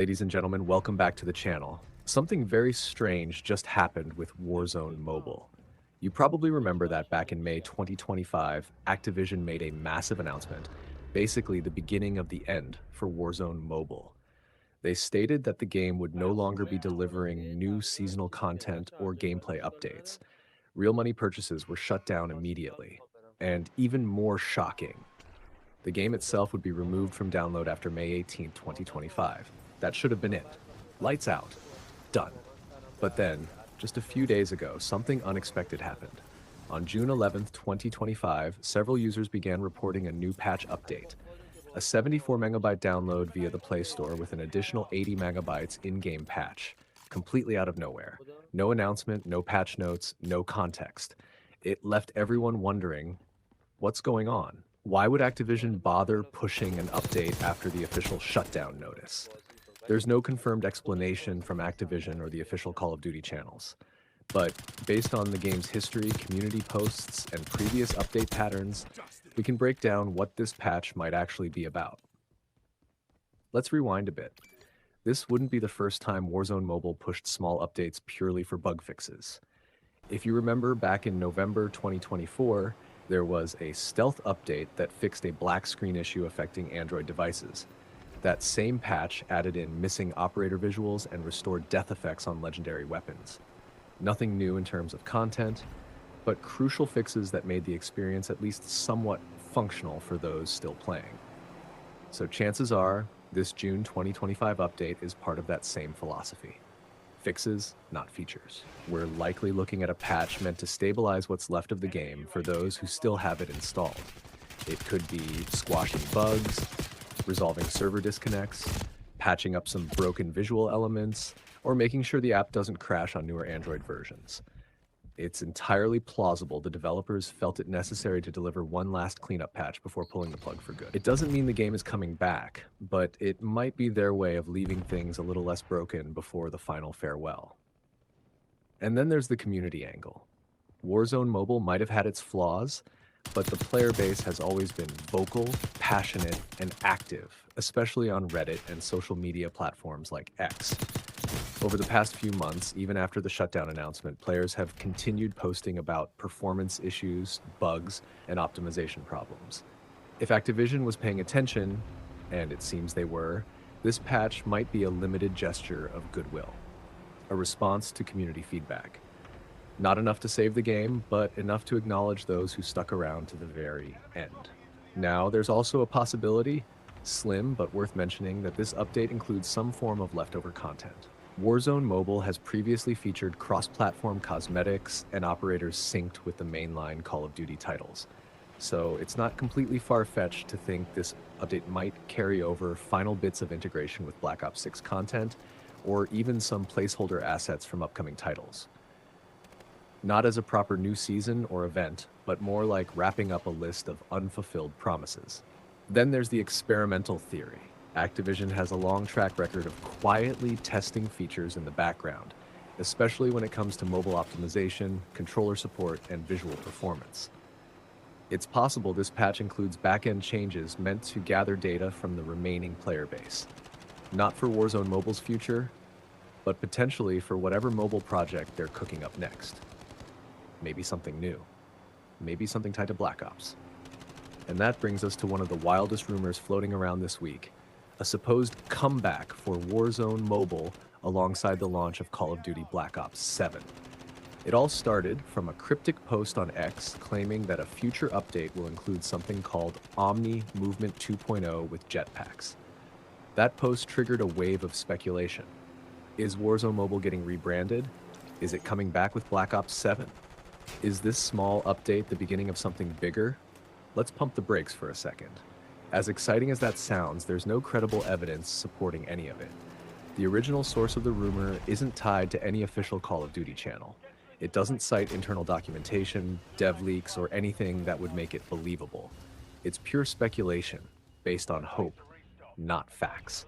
Ladies and gentlemen, welcome back to the channel. Something very strange just happened with Warzone Mobile. You probably remember that back in May 2025, Activision made a massive announcement, basically the beginning of the end for Warzone Mobile. They stated that the game would no longer be delivering new seasonal content or gameplay updates. Real money purchases were shut down immediately. And even more shocking, the game itself would be removed from download after May 18, 2025. That should have been it. Lights out. Done. But then, just a few days ago, something unexpected happened. On June 11th, 2025, several users began reporting a new patch update. A 74 megabyte download via the Play Store with an additional 80 megabytes in-game patch. Completely out of nowhere. No announcement, no patch notes, no context. It left everyone wondering, what's going on? Why would Activision bother pushing an update after the official shutdown notice? There's no confirmed explanation from Activision or the official Call of Duty channels. But based on the game's history, community posts, and previous update patterns, we can break down what this patch might actually be about. Let's rewind a bit. This wouldn't be the first time Warzone Mobile pushed small updates purely for bug fixes. If you remember, back in November 2024, there was a stealth update that fixed a black screen issue affecting Android devices. That same patch added in missing operator visuals and restored death effects on legendary weapons. Nothing new in terms of content, but crucial fixes that made the experience at least somewhat functional for those still playing. So chances are, this June 2025 update is part of that same philosophy. Fixes, not features. We're likely looking at a patch meant to stabilize what's left of the game for those who still have it installed. It could be squashing bugs, resolving server disconnects, patching up some broken visual elements, or making sure the app doesn't crash on newer Android versions. It's entirely plausible the developers felt it necessary to deliver one last cleanup patch before pulling the plug for good. It doesn't mean the game is coming back, but it might be their way of leaving things a little less broken before the final farewell. And then there's the community angle. Warzone Mobile might have had its flaws, but the player base has always been vocal, passionate, and active, especially on Reddit and social media platforms like X. Over the past few months, even after the shutdown announcement, players have continued posting about performance issues, bugs, and optimization problems. If Activision was paying attention, and it seems they were, this patch might be a limited gesture of goodwill, a response to community feedback. Not enough to save the game, but enough to acknowledge those who stuck around to the very end. Now, there's also a possibility, slim but worth mentioning, that this update includes some form of leftover content. Warzone Mobile has previously featured cross-platform cosmetics and operators synced with the mainline Call of Duty titles. So it's not completely far-fetched to think this update might carry over final bits of integration with Black Ops 6 content, or even some placeholder assets from upcoming titles. Not as a proper new season or event, but more like wrapping up a list of unfulfilled promises. Then there's the experimental theory. Activision has a long track record of quietly testing features in the background, especially when it comes to mobile optimization, controller support, and visual performance. It's possible this patch includes back-end changes meant to gather data from the remaining player base. Not for Warzone Mobile's future, but potentially for whatever mobile project they're cooking up next. Maybe something new. Maybe something tied to Black Ops. And that brings us to one of the wildest rumors floating around this week, a supposed comeback for Warzone Mobile alongside the launch of Call of Duty Black Ops 7. It all started from a cryptic post on X claiming that a future update will include something called Omni Movement 2.0 with jetpacks. That post triggered a wave of speculation. Is Warzone Mobile getting rebranded? Is it coming back with Black Ops 7? Is this small update the beginning of something bigger? Let's pump the brakes for a second. As exciting as that sounds, there's no credible evidence supporting any of it. The original source of the rumor isn't tied to any official Call of Duty channel. It doesn't cite internal documentation, dev leaks, or anything that would make it believable. It's pure speculation, based on hope, not facts.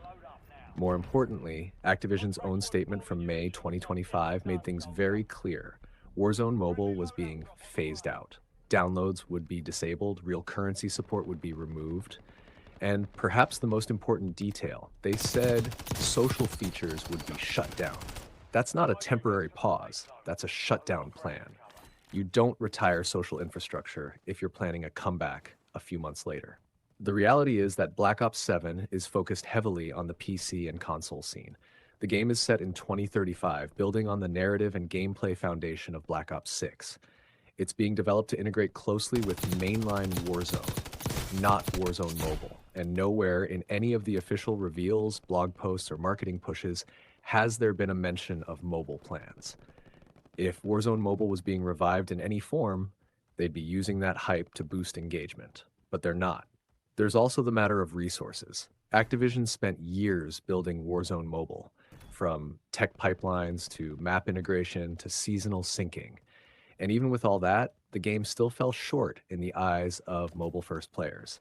More importantly, Activision's own statement from May 2025 made things very clear. Warzone Mobile was being phased out. Downloads would be disabled, real currency support would be removed, And perhaps the most important detail, they said social features would be shut down. That's not a temporary pause, that's a shutdown plan. You don't retire social infrastructure if you're planning a comeback a few months later. The reality is that Black Ops 7 is focused heavily on the PC and console scene. The game is set in 2035, building on the narrative and gameplay foundation of Black Ops 6. It's being developed to integrate closely with mainline Warzone, not Warzone Mobile, and nowhere in any of the official reveals, blog posts, or marketing pushes has there been a mention of mobile plans. If Warzone Mobile was being revived in any form, they'd be using that hype to boost engagement, but they're not. There's also the matter of resources. Activision spent years building Warzone Mobile, from tech pipelines to map integration to seasonal syncing. And even with all that, the game still fell short in the eyes of mobile-first players.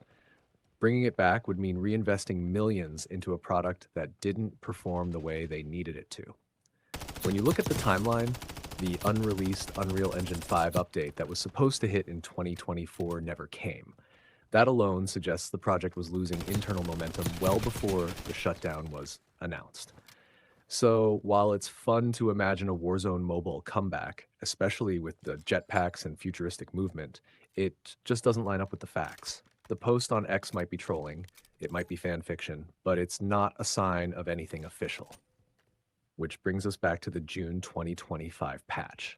Bringing it back would mean reinvesting millions into a product that didn't perform the way they needed it to. When you look at the timeline, the unreleased Unreal Engine 5 update that was supposed to hit in 2024 never came. That alone suggests the project was losing internal momentum well before the shutdown was announced. So while it's fun to imagine a Warzone mobile comeback, especially with the jetpacks and futuristic movement, it just doesn't line up with the facts. The post on X might be trolling, it might be fan fiction, but it's not a sign of anything official. Which brings us back to the June 2025 patch.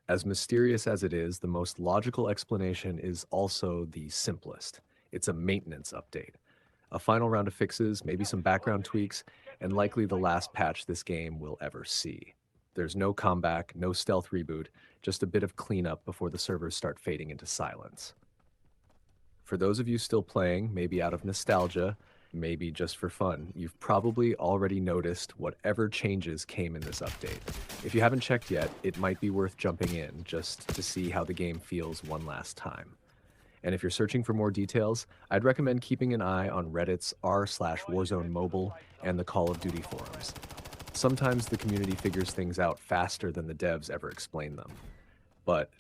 As mysterious as it is, the most logical explanation is also the simplest. It's a maintenance update. A final round of fixes, maybe some background tweaks, and likely the last patch this game will ever see. There's no comeback, no stealth reboot, just a bit of cleanup before the servers start fading into silence. For those of you still playing, maybe out of nostalgia, maybe just for fun, you've probably already noticed whatever changes came in this update. If you haven't checked yet, it might be worth jumping in just to see how the game feels one last time. And if you're searching for more details, I'd recommend keeping an eye on Reddit's r/Warzone Mobile and the Call of Duty forums. Sometimes the community figures things out faster than the devs ever explain them. But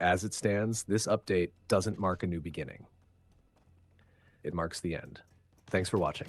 as it stands, this update doesn't mark a new beginning. It marks the end. Thanks for watching.